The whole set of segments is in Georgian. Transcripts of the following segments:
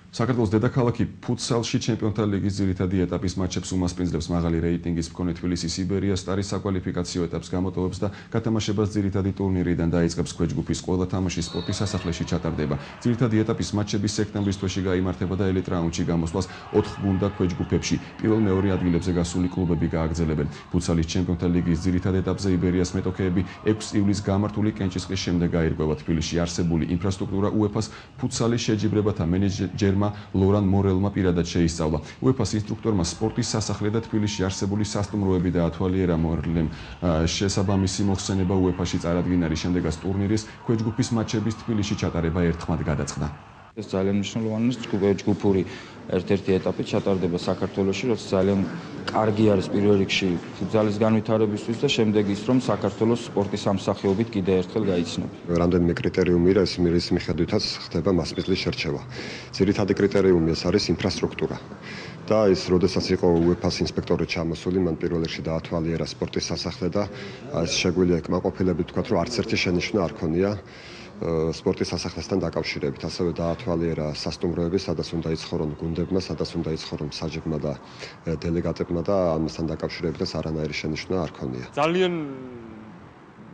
საქართველოს დედაქალაქი ფუტსალში ჩემპიონთა ლიგის ძირითადი ეტაპის მატჩებს უმასპინძლებს მაღალი რეიტინგის მქონე თბილისის იბერია სტარის საკვალიფიკაციო ეტაპს გამოტოვებს და გათამაშებას ძირითადი ტურნირიდან დაიწყებს ქვეჯგუფის ყველა თამაში სპორტის სასახლეში ჩატარდება. ძირითადი ეტაპის მატჩები სექტემბრის თვეში გაიმართება და ელიტ რაუნდში გამოსვლას 4 გუნდა ქვეჯგუფებში პირველ-მეორე ადგილებზე გასული კლუბები გააგრძელებენ. ფუტსალის ჩემპიონთა ლიგის ძირითად ეტაპზე იბერიას მეტოქეები 6 ივლისს გამართული კენჭისყრის შემდეგ გაირკვევა. თბილისში არსებული ინფრასტრუქტურა უეფას ფუტსალის შეჯიბრებათა მენეჯერმა ლორან მორელმა პირადად შეისწავლა. უეფას ინსტრუქტორმა სპორტის სასახლე და თბილისში არსებული სასტუმროები დაათვალიერა. მორელემ შესაბამისი მოხსენება უეფაში წარადგინა რის შემდეგაც ტურნირის ქვეჯგუფის მატჩების თბილისში ჩატარება ერთხმად გადაწყდა. ეს ძალიან მნიშვნელოვანი ჯგუფური ერთ-ერთი ეტაპი ჩატარდება საქართველოში, როცა ძალიან კარგი არის პირველ რიგში ფუტზალის განვითარებისთვის და შემდეგ ის რომ საქართველოს სპორტის ამსახიობით კიდე ერთხელ გაიცნობა. რამდენიმე კრიტერიუმი ის მიხედვითაც ხდება მასპინძლის შერჩევა. ძირითადი კრიტერიუმი ეს არის ინფრასტრუქტურა. და ის როდესაც იყო უეფას ინსპექტორი ჩამოსული, მან პირველ რიგში დაათვალიერა სპორტის სასახლე და შეგვიძლია კმაყოფილებით ვთქვათ, რომ არც ერთი შენიშვნა არ ქონია სპორტის სასახლესთან დაკავშირებით. ასევე დაათვალიერა სასტუმროები, სადაც უნდა იცხოვრონ გუნდებმა, სადაც უნდა იცხოვრონ მსაჯებმა და დელეგატებმა და ამასთან დაკავშირებითაც არანაირი შენიშვნა არ ქონია. ძალიან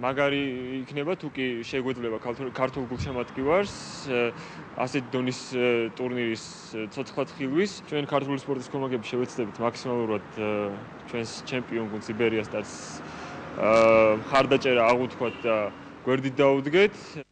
მაგარი იქნება თუ კი შეგვეძლება ქართულ გულშემატკივარს ასეთ დონის ტურნირის ცოცხლად ხილვის. ჩვენ ქართული სპორტის კომაგები შევეცდებით მაქსიმალურად ჩვენს ჩემპიონ გუნდს იბერიას მხარდაჭერა აღუთქვათ და გვერდით დაუდგეთ.